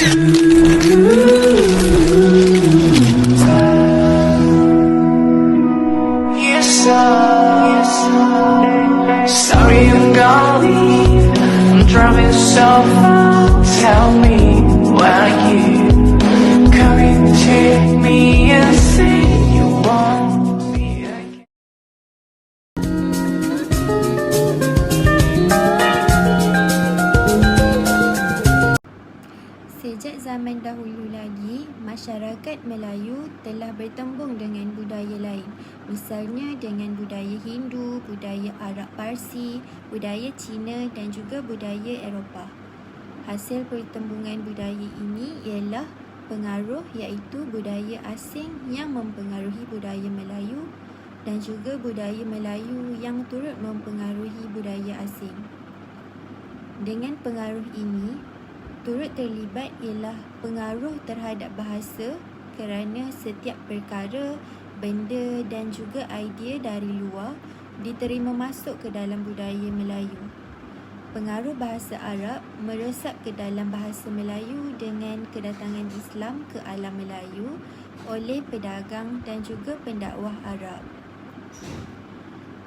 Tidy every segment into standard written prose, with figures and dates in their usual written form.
Sorry, I'm gonna leave. I'm driving so far. Tell me, where are you? Come and take me and say you want me again. Sejak zaman dahulu lagi, masyarakat Melayu telah bertembung dengan budaya lain. Misalnya dengan budaya Hindu, budaya Arab Parsi, budaya Cina dan juga budaya Eropah. Hasil pertembungan budaya ini ialah pengaruh iaitu budaya asing yang mempengaruhi budaya Melayu dan juga budaya Melayu yang turut mempengaruhi budaya asing. Dengan pengaruh ini, turut terlibat ialah pengaruh terhadap bahasa kerana setiap perkara, benda dan juga idea dari luar diterima masuk ke dalam budaya Melayu. Pengaruh bahasa Arab meresap ke dalam bahasa Melayu dengan kedatangan Islam ke alam Melayu oleh pedagang dan juga pendakwah Arab.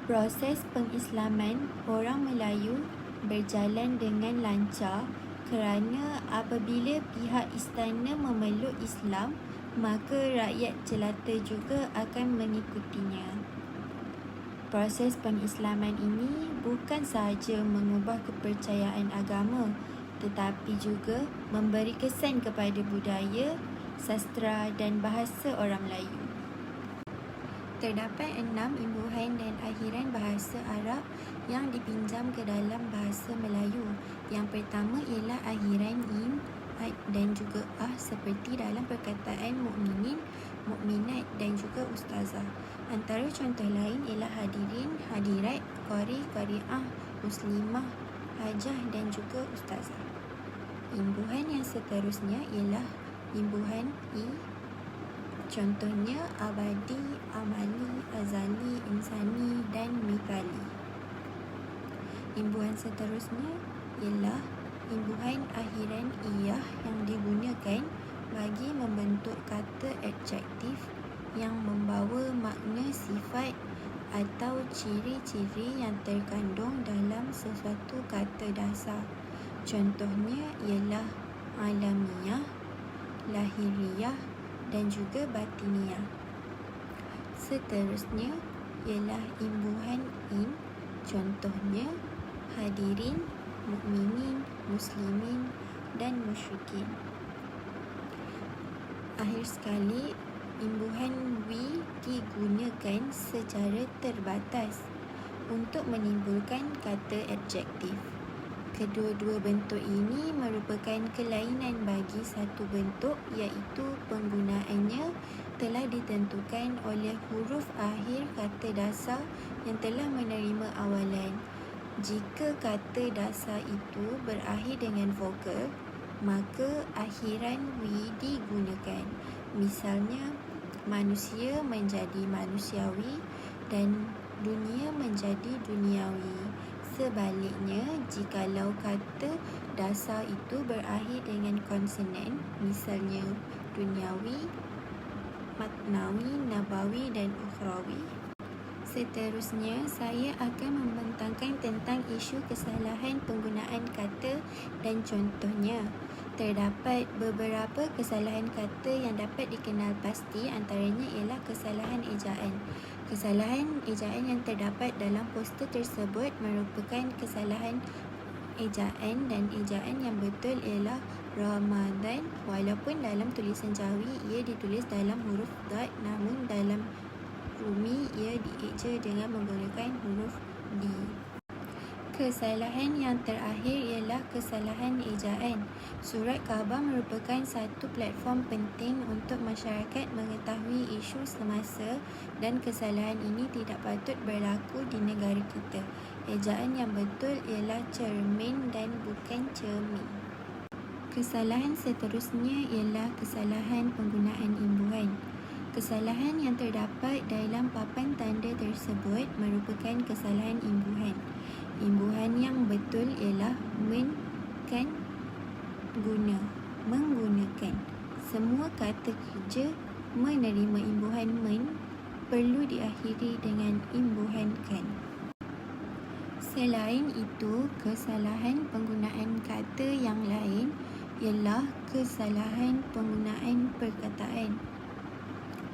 Proses pengislaman orang Melayu berjalan dengan lancar kerana apabila pihak istana memeluk Islam, maka rakyat jelata juga akan mengikutinya. Proses pengislaman ini bukan sahaja mengubah kepercayaan agama, tetapi juga memberi kesan kepada budaya, sastra dan bahasa orang Melayu. Terdapat 6 imbuhan dan akhiran bahasa Arab yang dipinjam ke dalam bahasa Melayu. Yang pertama ialah akhiran in, ad dan juga seperti dalam perkataan mukminin, mukminat dan juga ustazah. Antara contoh lain ialah hadirin, hadirat, qari, qari'ah, muslimah, hajah dan juga ustazah. Imbuhan yang seterusnya ialah imbuhan i. Contohnya abadi, amali, azali, insani dan mikali. Imbuhan seterusnya ialah imbuhan akhiran iyah yang digunakan bagi membentuk kata adjektif yang membawa makna sifat atau ciri-ciri yang terkandung dalam sesuatu kata dasar. Contohnya ialah alamiah, lahiriah dan juga batiniah. Seterusnya ialah imbuhan in. Contohnya hadirin, mukminin, muslimin dan musyrikin. Akhir sekali, imbuhan wi digunakan secara terbatas untuk menimbulkan kata adjektif. Kedua-dua bentuk ini merupakan kelainan bagi satu bentuk iaitu penggunaannya telah ditentukan oleh huruf akhir kata dasar yang telah menerima awalan. Jika kata dasar itu berakhir dengan vokal, maka akhiran wi digunakan. Misalnya, manusia menjadi manusiawi dan dunia menjadi duniawi. Sebaliknya, jikalau kata dasar itu berakhir dengan konsonan, misalnya duniawi, maknawi, nabawi dan ukhrawi. Seterusnya, saya akan membentangkan tentang isu kesalahan penggunaan kata dan contohnya. Terdapat beberapa kesalahan kata yang dapat dikenal pasti, antaranya ialah kesalahan ejaan. Kesalahan ejaan yang terdapat dalam poster tersebut merupakan kesalahan ejaan dan ejaan yang betul ialah Ramadan walaupun dalam tulisan Jawi ia ditulis dalam huruf dad, namun dalam Rumi ia dieja dengan menggunakan huruf D. Kesalahan yang terakhir ialah kesalahan ejaan. Surat khabar merupakan satu platform penting untuk masyarakat mengetahui isu semasa dan kesalahan ini tidak patut berlaku di negara kita. Ejaan yang betul ialah cermin dan bukan cermin. Kesalahan seterusnya ialah kesalahan penggunaan imbuhan. Kesalahan yang terdapat dalam papan tanda tersebut merupakan kesalahan imbuhan. Imbuhan yang betul ialah men, kan, guna, mengguna. Semua kata kerja menerima imbuhan men perlu diakhiri dengan imbuhan kan. Selain itu, kesalahan penggunaan kata yang lain ialah kesalahan penggunaan perkataan.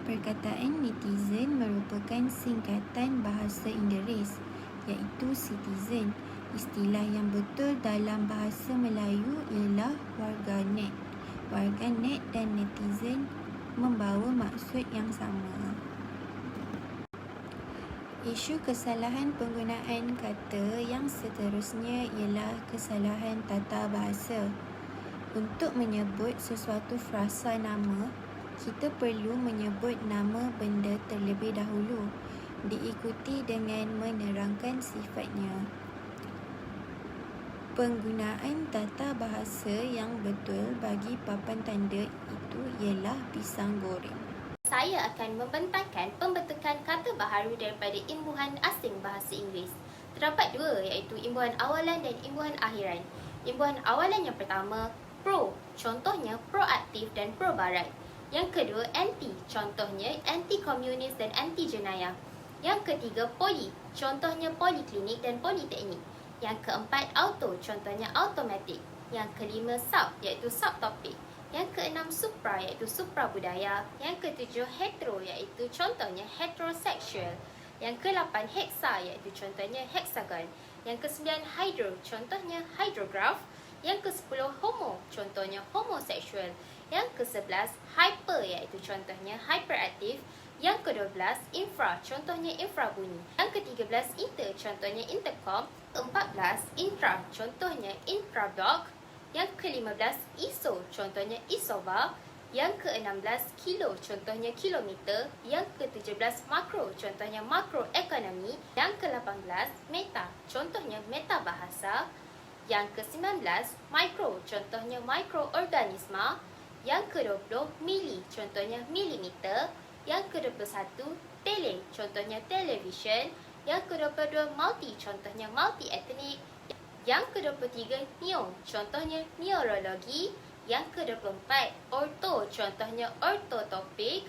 Perkataan netizen merupakan singkatan bahasa Inggeris iaitu citizen. Istilah yang betul dalam bahasa Melayu ialah warganet. Warganet dan netizen membawa maksud yang sama. Isu kesalahan penggunaan kata yang seterusnya ialah kesalahan tata bahasa. Untuk menyebut sesuatu frasa nama, kita perlu menyebut nama benda terlebih dahulu, diikuti dengan menerangkan sifatnya. Penggunaan tata bahasa yang betul bagi papan tanda itu ialah pisang goreng. Saya akan membentangkan pembentukan kata baharu daripada imbuhan asing bahasa Inggeris. Terdapat dua, iaitu imbuhan awalan dan imbuhan akhiran. Imbuhan awalan yang pertama, pro, contohnya proaktif dan pro-barat. Yang kedua, anti, contohnya anti-komunis dan anti-jenayah. Yang ketiga, poli, contohnya poliklinik dan politeknik. Yang keempat, auto, contohnya automatik. Yang kelima, sub, iaitu subtopik. Yang keenam, supra, iaitu supra budaya. Yang ketujuh, hetero, iaitu contohnya heteroseksual. Yang ke-8, hexa, iaitu contohnya hexagon. Yang ke-9, hydro, contohnya hydrograph. Yang ke-10, homo, contohnya homoseksual. Yang ke-11, hyper, iaitu contohnya hyperaktif. Yang ke-12, infra, contohnya infrabunyi. Yang ke-13, inter, contohnya intercom. 14, intra, contohnya infrablog. Yang ke-15, iso, contohnya isobar. Yang ke-16, kilo, contohnya kilometer. Yang ke-17, makro, contohnya makroekonomi. Yang ke-18, meta, contohnya meta bahasa. Yang ke-19, mikro, contohnya mikroorganisma. Yang ke-20, mili, contohnya milimeter. Yang ke-21, tele, contohnya television. Yang ke-22, multi, contohnya multi-etnik. Yang ke-23, neo, contohnya neurologi. Yang ke-24, orto, contohnya ortotopik.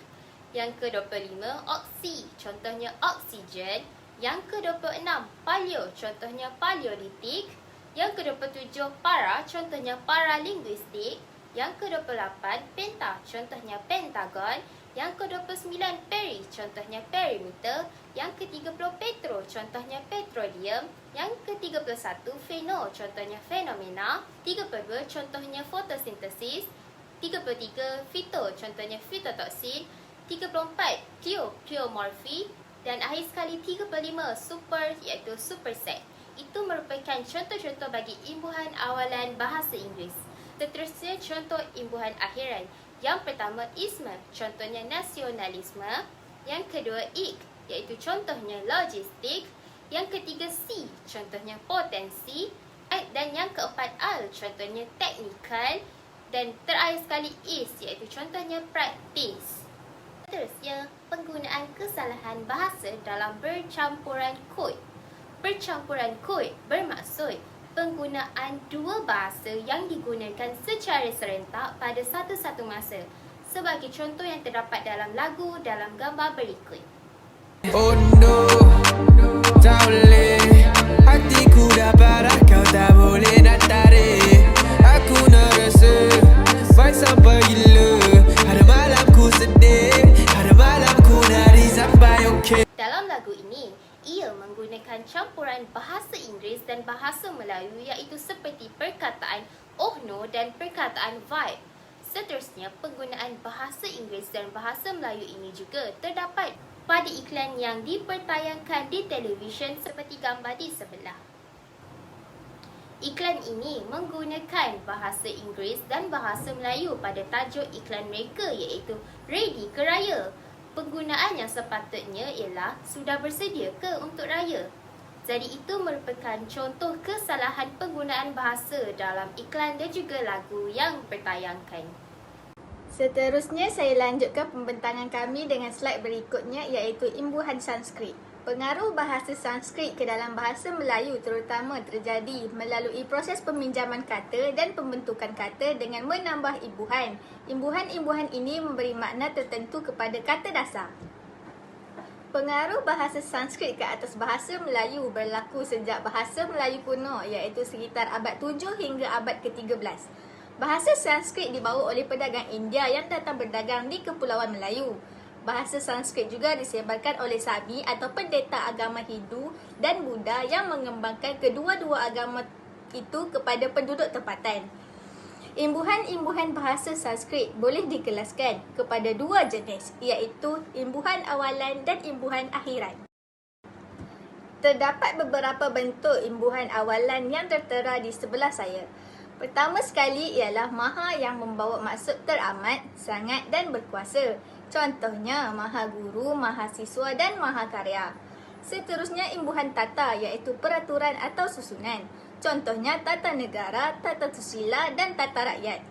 Yang ke-25, oksi, contohnya oksigen. Yang ke-26, paleo, contohnya paleolitik. Yang ke-27, para, contohnya paralinguistik. Yang ke-28, penta, contohnya pentagon. Yang ke-29, peri, contohnya perimeter. Yang ke-30, petro, contohnya petroleum. Yang ke-31, feno, contohnya fenomena. 32, contohnya fotosintesis. 33, fito, contohnya fitotoksin. 34, pleomorphi. Dan akhir sekali 35, super, iaitu superset. Itu merupakan contoh-contoh bagi imbuhan awalan bahasa Inggeris. Seterusnya contoh imbuhan akhiran. Yang pertama, isme, contohnya nasionalisme. Yang kedua, ik, iaitu contohnya logistik. Yang ketiga, si, contohnya potensi. Dan yang keempat, al, contohnya teknikal. Dan terakhir sekali, is, iaitu contohnya praktis. Seterusnya, penggunaan kesalahan bahasa dalam bercampuran kod. Percampuran kod bermaksud penggunaan dua bahasa yang digunakan secara serentak pada satu-satu masa. Sebagai contoh yang terdapat dalam lagu dalam gambar berikut. Oh no, tak boleh. Hatiku dah parah, kau tak boleh nak tarik. Aku nak rasa vibe sampai gila. Ada malam ku sedih, ada malam ku nari sampai okay. Dalam lagu ini, ia menggunakan campuran bahasa Inggeris dan bahasa Melayu iaitu seperti perkataan oh no dan perkataan vibe. Seterusnya, penggunaan bahasa Inggeris dan bahasa Melayu ini juga terdapat pada iklan yang dipertayangkan di televisyen seperti gambar di sebelah. Iklan ini menggunakan bahasa Inggeris dan bahasa Melayu pada tajuk iklan mereka iaitu Ready ke Raya. Penggunaan yang sepatutnya ialah sudah bersedia ke untuk raya. Jadi itu merupakan contoh kesalahan penggunaan bahasa dalam iklan dan juga lagu yang bertayangkan. Seterusnya saya lanjutkan pembentangan kami dengan slide berikutnya iaitu imbuhan Sanskrit. Pengaruh bahasa Sanskrit ke dalam bahasa Melayu terutama terjadi melalui proses peminjaman kata dan pembentukan kata dengan menambah imbuhan. Imbuhan-imbuhan ini memberi makna tertentu kepada kata dasar. Pengaruh bahasa Sanskrit ke atas bahasa Melayu berlaku sejak bahasa Melayu kuno iaitu sekitar abad 7 hingga abad ke-13. Bahasa Sanskrit dibawa oleh pedagang India yang datang berdagang di Kepulauan Melayu. Bahasa Sanskrit juga disebarkan oleh Sabi atau pendeta agama Hindu dan Buddha yang mengembangkan kedua-dua agama itu kepada penduduk tempatan. Imbuhan-imbuhan bahasa Sanskrit boleh dikelaskan kepada dua jenis iaitu imbuhan awalan dan imbuhan akhiran. Terdapat beberapa bentuk imbuhan awalan yang tertera di sebelah saya. Pertama sekali ialah maha yang membawa maksud teramat, sangat dan berkuasa. Contohnya maha guru, maha siswa dan maha karya. Seterusnya imbuhan tata iaitu peraturan atau susunan. Contohnya tata negara, tata susila dan tata rakyat.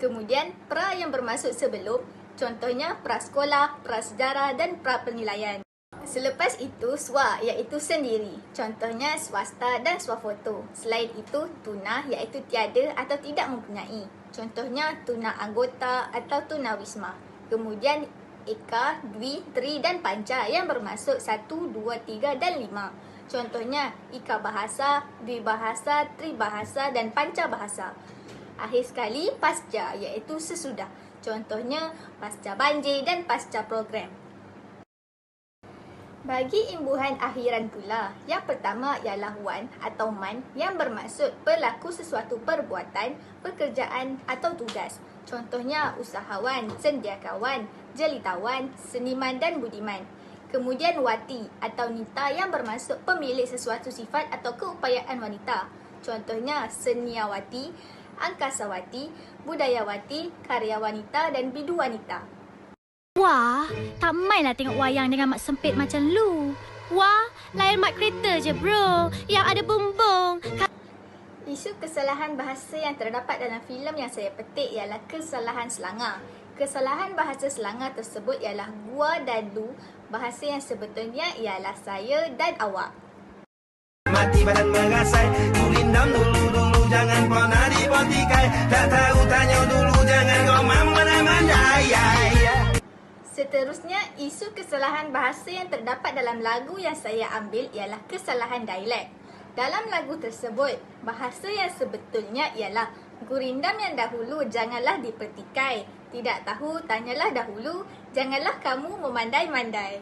Kemudian pra yang bermaksud sebelum. Contohnya prasekolah, prasejarah dan prapenilaian. Selepas itu swa iaitu sendiri. Contohnya swasta dan swafoto. Selain itu tuna iaitu tiada atau tidak mempunyai. Contohnya tuna anggota atau tuna wisma. Kemudian eka, dwi, tri dan panca yang bermaksud 1, 2, 3 dan 5. Contohnya ika bahasa, dwi bahasa, tri bahasa dan panca bahasa. Akhir sekali pasca iaitu sesudah. Contohnya pasca banjir dan pasca program. Bagi imbuhan akhiran pula, yang pertama ialah wan atau man yang bermaksud pelaku sesuatu perbuatan, pekerjaan atau tugas. Contohnya usahawan, cendekiawan, jelitawan, seniman dan budiman. Kemudian wati atau nita yang bermaksud pemilik sesuatu sifat atau keupayaan wanita. Contohnya seniawati, angkasawati, budayawati, karyawanita dan bidu wanita. Wah, tak mainlah tengok wayang dengan mak sempit macam lu. Wah, lain mak kereta je bro, yang ada bumbung. Isu kesalahan bahasa yang terdapat dalam filem yang saya petik ialah kesalahan Selangor. Kesalahan bahasa Selangor tersebut ialah gua dan lu. Bahasa yang sebetulnya ialah saya dan awak. Mati badan mengasai, ku rindam dulu-dulu, jangan pernah dipotikai. Tak tahu tanya dulu, jangan kau mandai. Seterusnya, isu kesalahan bahasa yang terdapat dalam lagu yang saya ambil ialah kesalahan dialek. Dalam lagu tersebut, bahasa yang sebetulnya ialah gurindam yang dahulu janganlah dipertikai. Tidak tahu, tanyalah dahulu. Janganlah kamu memandai-mandai.